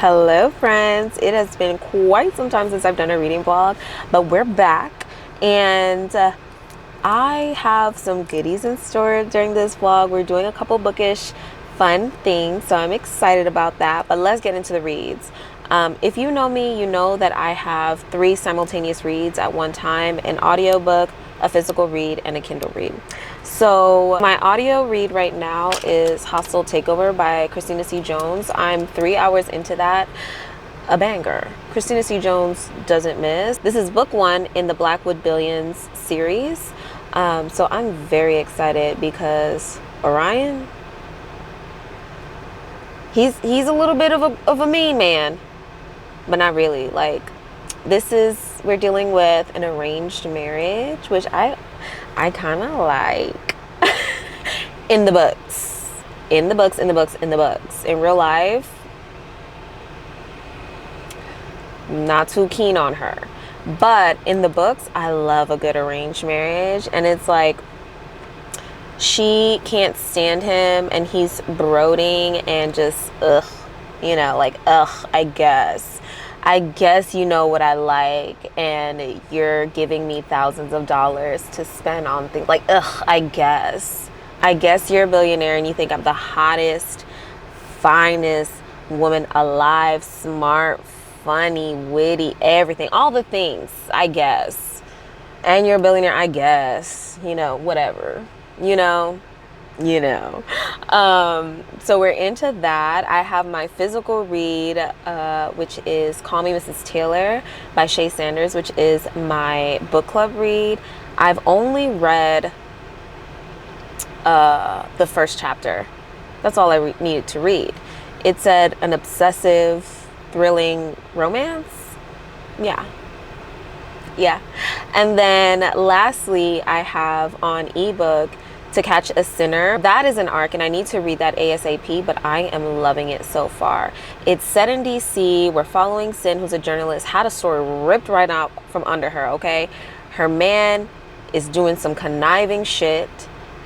Hello friends, it has been quite some time since I've done a reading vlog, but we're back and I have some goodies in store during this vlog. We're doing a couple bookish fun things, so I'm excited about that, but let's get into the reads. If you know me, you know that I have 3 simultaneous reads at one time: an audiobook, a physical read, and a Kindle read. So my audio read right now is Hostile Takeover by Christina C. Jones. I'm 3 hours into that. A banger. Christina C. Jones doesn't miss. This is book 1 in the Blackwood Billions series. So I'm very excited because Orion, he's a little bit of a mean man, but not really. Like, we're dealing with an arranged marriage, which I kind of like. In the books. In real life, not too keen on her. But in the books, I love a good arranged marriage. And it's like, she can't stand him and he's brooding and just, ugh, I guess you know what I like, and you're giving me thousands of dollars to spend on things. Like, ugh, I guess you're a billionaire and you think I'm the hottest, finest woman alive, smart, funny, witty, everything, all the things, I guess. And you're a billionaire, I guess, whatever, so we're into that. I have my physical read, which is Call Me Mrs. Taylor by Shay Sanders, which is my book club read. I've only read the first chapter. That's all I needed to read. It said an obsessive, thrilling romance. Yeah. And then lastly, I have on ebook To Catch a Sinner. That is an arc and I need to read that ASAP, but I am loving it so far. It's set in DC. We're following Sin, who's a journalist, had a story ripped right out from under her, okay? Her man is doing some conniving shit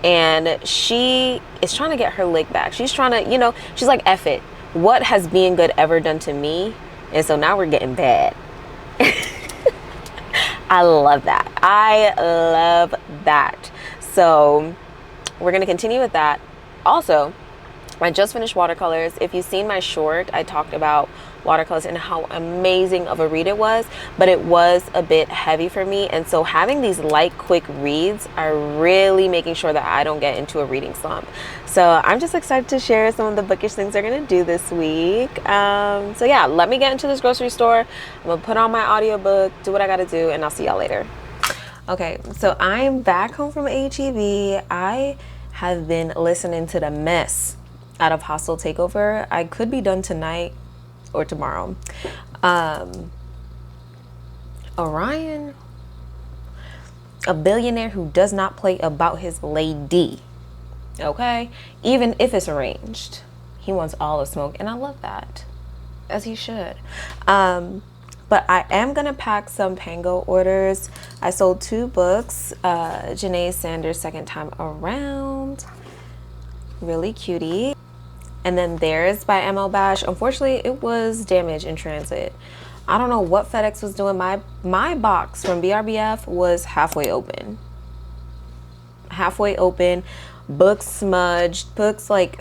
and she is trying to get her lick back. She's trying to, she's like, F it. What has being good ever done to me? And so now we're getting bad. I love that. So we're going to continue with that. Also, I just finished watercolors. If you've seen my short, I talked about watercolors and how amazing of a read it was, but it was a bit heavy for me. And so having these light, quick reads are really making sure that I don't get into a reading slump. So I'm just excited to share some of the bookish things they're going to do this week. So yeah, let me get into this grocery store. I'm going to put on my audiobook, do what I got to do, and I'll see y'all later. Okay, so I'm back home from HEB. I have been listening to the mess out of Hostile Takeover. I could be done tonight or tomorrow. Orion, a billionaire who does not play about his lady, okay? Even if it's arranged, he wants all the smoke, and I love that, as he should. But I am gonna pack some Pango orders. I sold 2 books. Janae Sanders' Second Time Around, really cutie. And then Theirs by ML Bash. Unfortunately, it was damaged in transit. I don't know what FedEx was doing. My box from BRBF was halfway open. Books smudged, books like...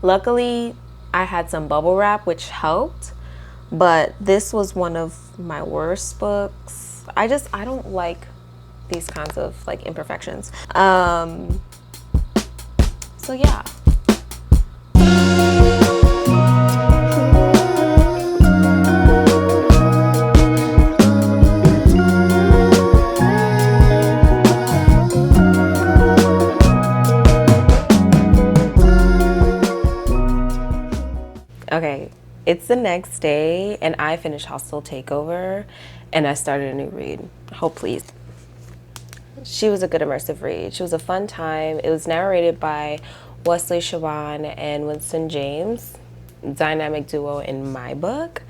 Luckily, I had some bubble wrap, which helped. But this was one of my worst books. I don't like these kinds of like imperfections. So yeah. Okay. It's the next day and I finished Hostile Takeover and I started a new read. Hope please. She was a good immersive read. She was a fun time. It was narrated by Wesley Shawan and Winston James, dynamic duo in my book.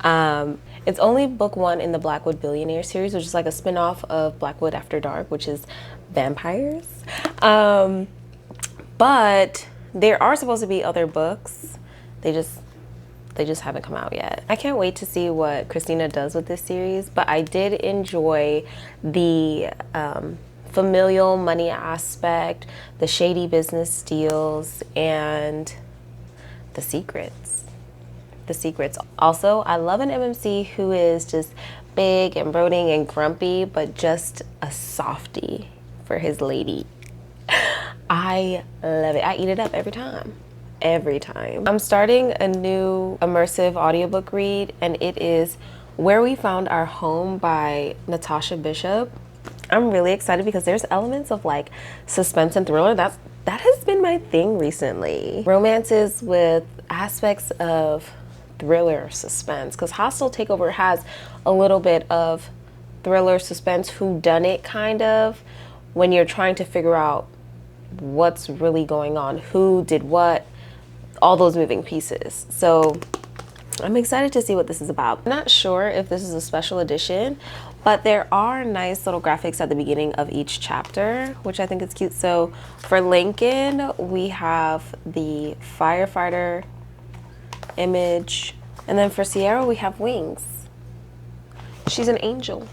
It's only book 1 in the Blackwood Billionaire series, which is like a spin-off of Blackwood After Dark, which is vampires. But there are supposed to be other books. They just They just haven't come out yet. I can't wait to see what Christina does with this series, but I did enjoy the familial money aspect, the shady business deals, and the secrets. The secrets. Also, I love an MMC who is just big and brooding and grumpy, but just a softie for his lady. I love it. I eat it up every time. Every time. I'm starting a new immersive audiobook read, and it is Where We Found Our Home by Natasha Bishop. I'm really excited because there's elements of like suspense and thriller. That has been my thing recently. Romances with aspects of thriller suspense, because Hostile Takeover has a little bit of thriller suspense, whodunit kind of, when you're trying to figure out what's really going on, who did what, all those moving pieces. So I'm excited to see what this is about. I'm not sure if this is a special edition, but there are nice little graphics at the beginning of each chapter, which I think is cute. So for Lincoln, we have the firefighter image, and then for Sierra, we have wings. She's an angel.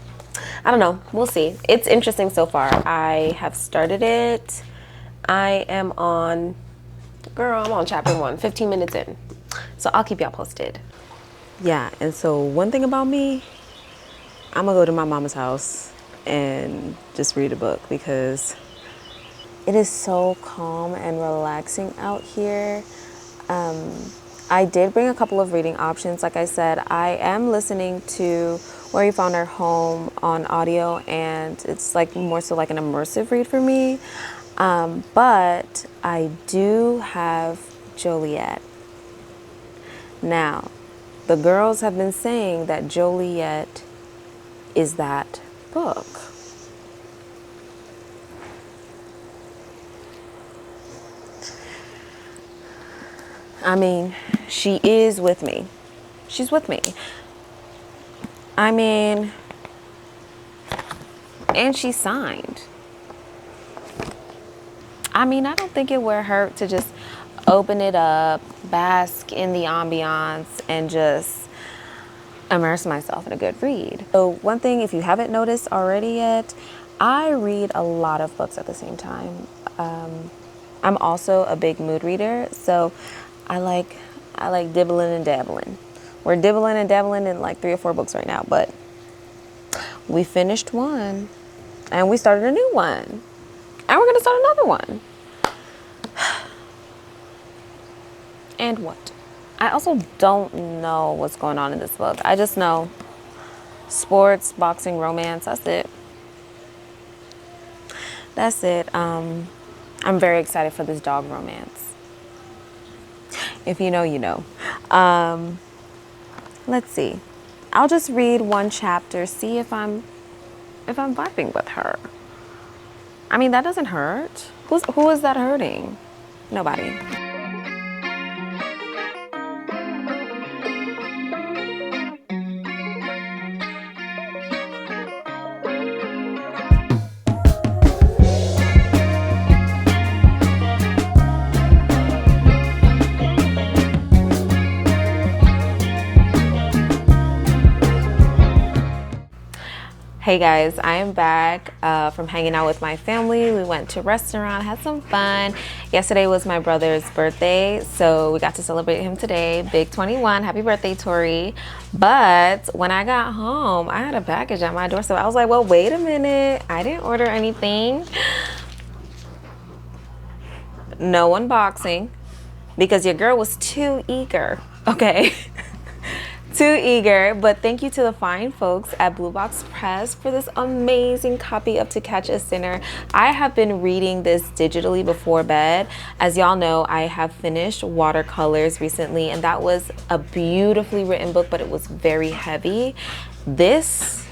I don't know, we'll see. It's interesting so far. I have started it. I am on, girl, I'm on chapter 1, 15 minutes in. So I'll keep y'all posted. Yeah, and so one thing about me, I'm gonna go to my mama's house and just read a book because it is so calm and relaxing out here. I did bring a couple of reading options. Like I said, I am listening to Where We Found Our Home on audio, and it's like more so like an immersive read for me. But I do have Joliet. Now, the girls have been saying that Joliet is that book. I mean, she is with me. She's with me. I mean, and she signed. I mean, I don't think it would hurt to just open it up, bask in the ambiance, and just immerse myself in a good read. So one thing, if you haven't noticed already yet, I read a lot of books at the same time. I'm also a big mood reader, so I like dibbling and dabbling. We're dibbling and dabbling in like 3 or 4 books right now, but we finished one and we started a new one and we're gonna start another one. And what? I also don't know what's going on in this book. I just know sports, boxing, romance, that's it. That's it. I'm very excited for this dog romance. If you know, you know. Let's see. I'll just read one chapter, see if I'm vibing with her. I mean, that doesn't hurt. Who is that hurting? Nobody. Hey guys, I am back from hanging out with my family. We went to a restaurant, had some fun. Yesterday was my brother's birthday, so we got to celebrate him today. Big 21, happy birthday, Tori. But when I got home, I had a package at my doorstep. I was like, well, wait a minute. I didn't order anything. No unboxing, because your girl was too eager, okay? Too eager, but thank you to the fine folks at Blue Box Press for this amazing copy of To Catch a Sinner. I have been reading this digitally before bed. As y'all know, I have finished Watercolors recently, and that was a beautifully written book, but it was very heavy. This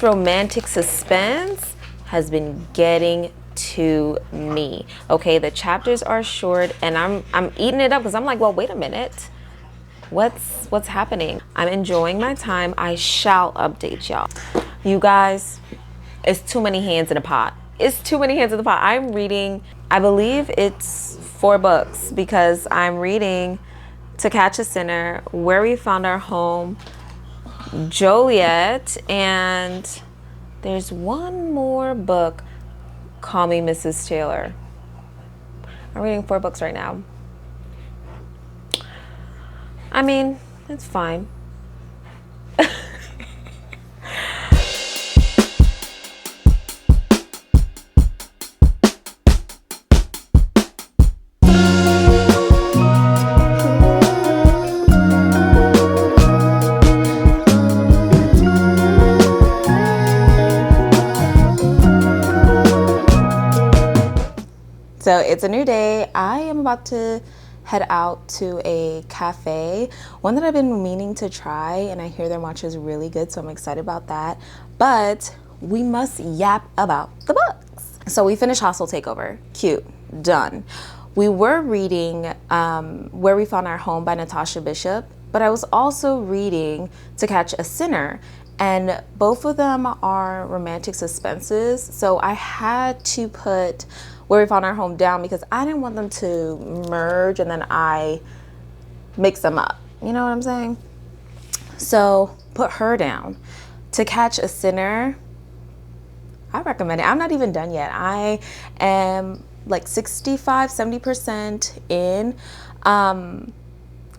romantic suspense has been getting to me. Okay, the chapters are short, and I'm eating it up because I'm like, well, wait a minute. What's happening? I'm enjoying my time. I shall update y'all. You guys, it's too many hands in a pot. It's too many hands in the pot. I'm reading, I believe it's 4 books, because I'm reading To Catch a Sinner, Where We Found Our Home, Joliet, and there's one more book, Call Me Mrs. Taylor. I'm reading 4 books right now. I mean, it's fine. So it's a new day. I am about to head out to a cafe, one that I've been meaning to try, and I hear their matcha is really good, so I'm excited about that. But we must yap about the books. So we finished Hostile Takeover. Cute. Done. We were reading Where We Found Our Home by Natasha Bishop, but I was also reading To Catch a Sinner, and both of them are romantic suspenses, so I had to put Where We Found Our Home down because I didn't want them to merge and then I mix them up. You know what I'm saying? So put her down. To Catch a Sinner, I recommend it. I'm not even done yet. I am like 65, 70% in.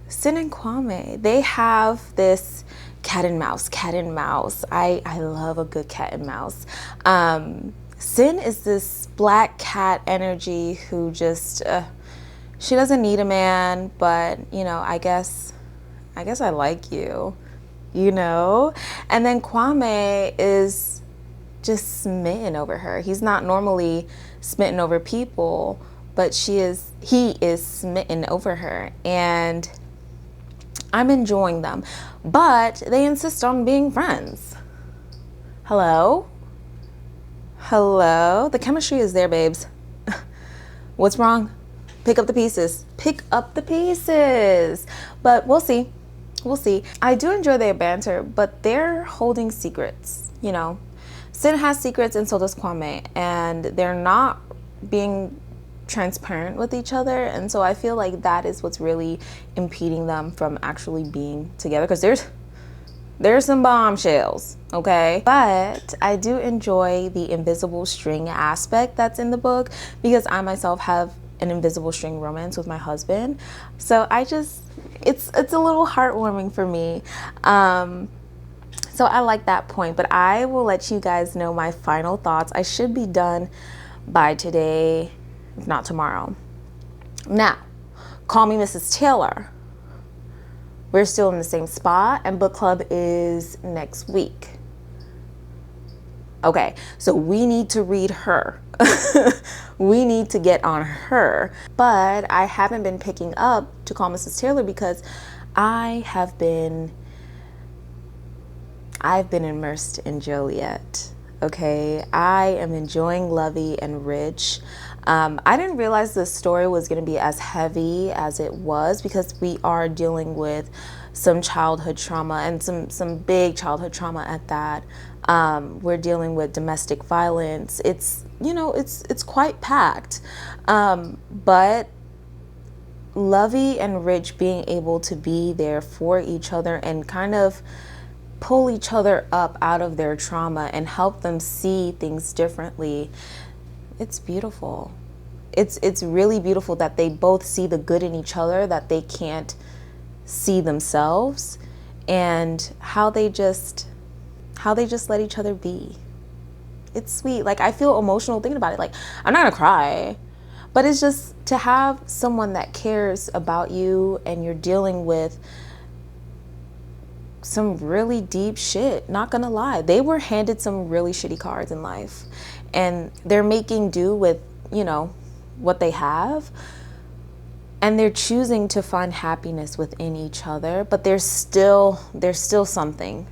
Sin and Kwame, they have this cat and mouse. I love a good cat and mouse. Sin is this black cat energy who just, she doesn't need a man, but, you know, I guess I like you, you know? And then Kwame is just smitten over her. He's not normally smitten over people, but he is smitten over her. And I'm enjoying them, but they insist on being friends. Hello? The chemistry is there, babes. What's wrong? Pick up the pieces. But we'll see. I do enjoy their banter, but they're holding secrets, you know. Sin has secrets and so does Kwame, and they're not being transparent with each other, and so I feel like that is what's really impeding them from actually being together, because there's some bombshells, okay? But I do enjoy the invisible string aspect that's in the book, because I myself have an invisible string romance with my husband, so it's a little heartwarming for me. So I like that point, but I will let you guys know my final thoughts. I should be done by today, if not tomorrow. Now, Call Me Mrs. Taylor. We're still in the same spot, and book club is next week. Okay, so we need to read her. We need to get on her. But I haven't been picking up To Call Mrs. Taylor because I've been immersed in Joliet. Okay, I am enjoying Lovey and Rich. I didn't realize the story was going to be as heavy as it was, because we are dealing with some childhood trauma, and some big childhood trauma at that. We're dealing with domestic violence. It's, you know, it's quite packed. But Lovey and Rich being able to be there for each other and kind of pull each other up out of their trauma and help them see things differently. It's beautiful. It's really beautiful that they both see the good in each other that they can't see themselves, and how they just let each other be. It's sweet. Like, I feel emotional thinking about it. Like, I'm not gonna cry, but it's just to have someone that cares about you, and you're dealing with some really deep shit. Not gonna lie, they were handed some really shitty cards in life, and they're making do with, you know, what they have, and they're choosing to find happiness within each other. But there's still something.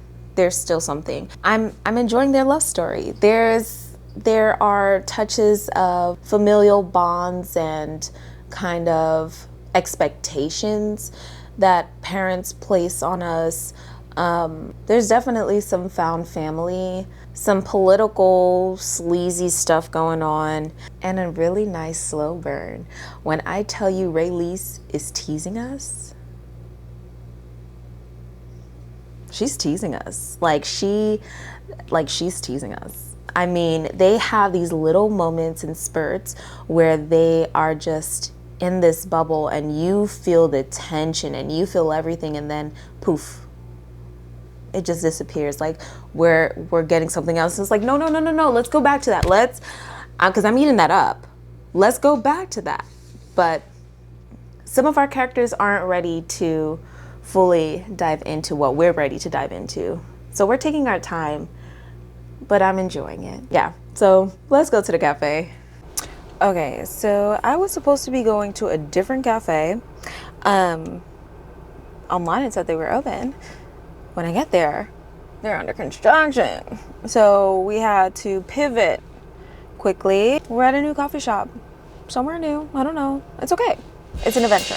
I'm enjoying their love story. There are touches of familial bonds and kind of expectations that parents place on us. There's definitely some found family, some political sleazy stuff going on, and a really nice slow burn. When I tell you Rae Lyse is teasing us, she's teasing us. She's teasing us. I mean, they have these little moments and spurts where they are just in this bubble and you feel the tension and you feel everything, and then poof, it just disappears. Like we're getting something else. It's like, no, let's go back to that. Because I'm eating that up. Let's go back to that. But some of our characters aren't ready to fully dive into what we're ready to dive into. So we're taking our time, but I'm enjoying it. Yeah, so let's go to the cafe. Okay, so I was supposed to be going to a different cafe. Online it said they were open. When I get there, they're under construction. So we had to pivot quickly. We're at a new coffee shop. Somewhere new, I don't know. It's okay. It's an adventure.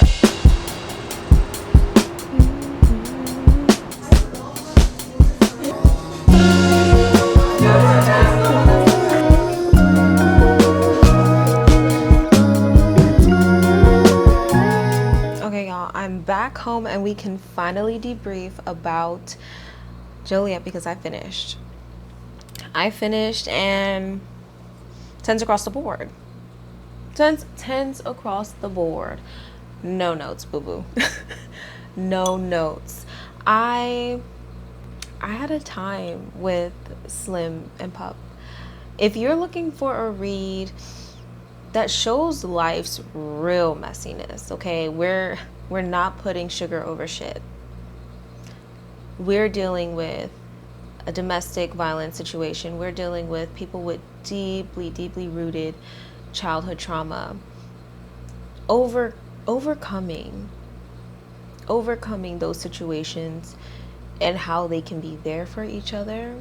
Okay, y'all, I'm back home and we can finally debrief about Joliet because I finished. And 10s across the board. 10s across the board. No notes, boo-boo. No notes. I had a time with Slim and Pup. If you're looking for a read that shows life's real messiness, okay? We're not putting sugar over shit. We're dealing with a domestic violence situation. We're dealing with people with deeply, deeply rooted childhood trauma. Overcoming those situations and how they can be there for each other.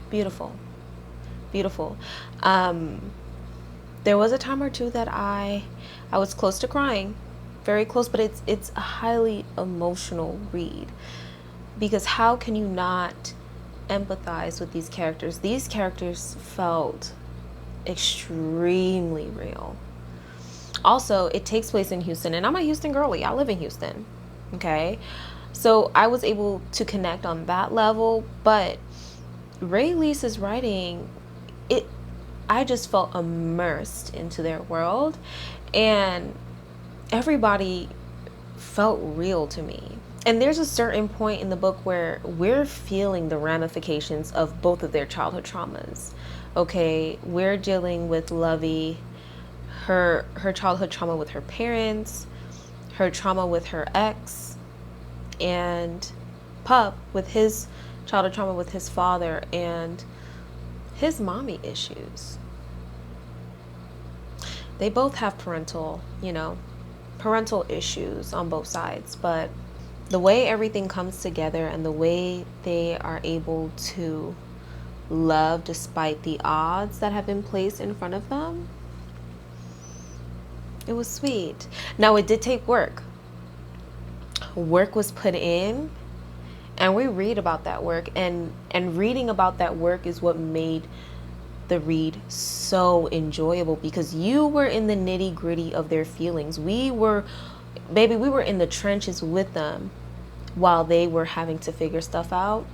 Beautiful. There was a time or two that I was close to crying, very close, but it's a highly emotional read, because how can you not empathize with these characters? These characters felt extremely real. Also, it takes place in Houston, and I'm a Houston girly. I live in Houston, okay? So I was able to connect on that level, but Rae Lyse's writing, I just felt immersed into their world, and everybody felt real to me. And there's a certain point in the book where we're feeling the ramifications of both of their childhood traumas. Okay, we're dealing with Lovey, her childhood trauma with her parents, her trauma with her ex, and Pup with his childhood trauma with his father and his mommy issues. They both have parental issues on both sides, but the way everything comes together and the way they are able to love despite the odds that have been placed in front of them, it was sweet. Now, it did take work. Work was put in, and we read about that work, and reading about that work is what made the read so enjoyable, because you were in the nitty-gritty of their feelings. We were in the trenches with them while they were having to figure stuff out.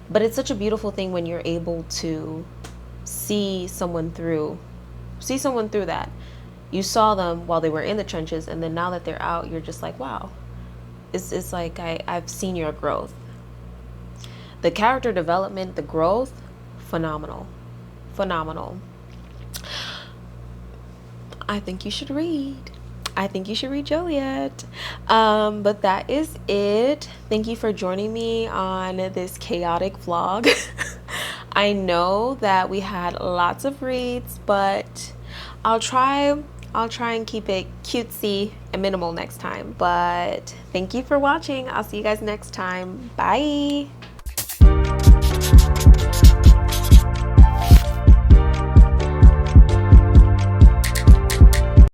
But it's such a beautiful thing when you're able to see someone through that. You saw them while they were in the trenches, and then now that they're out, you're just like, wow. It's like I've seen your growth. The character development, the growth, phenomenal. I think you should read Joliet. But that is it. Thank you for joining me on this chaotic vlog. I know that we had lots of reads, but I'll try and keep it cutesy and minimal next time. But thank you for watching. I'll see you guys next time. Bye.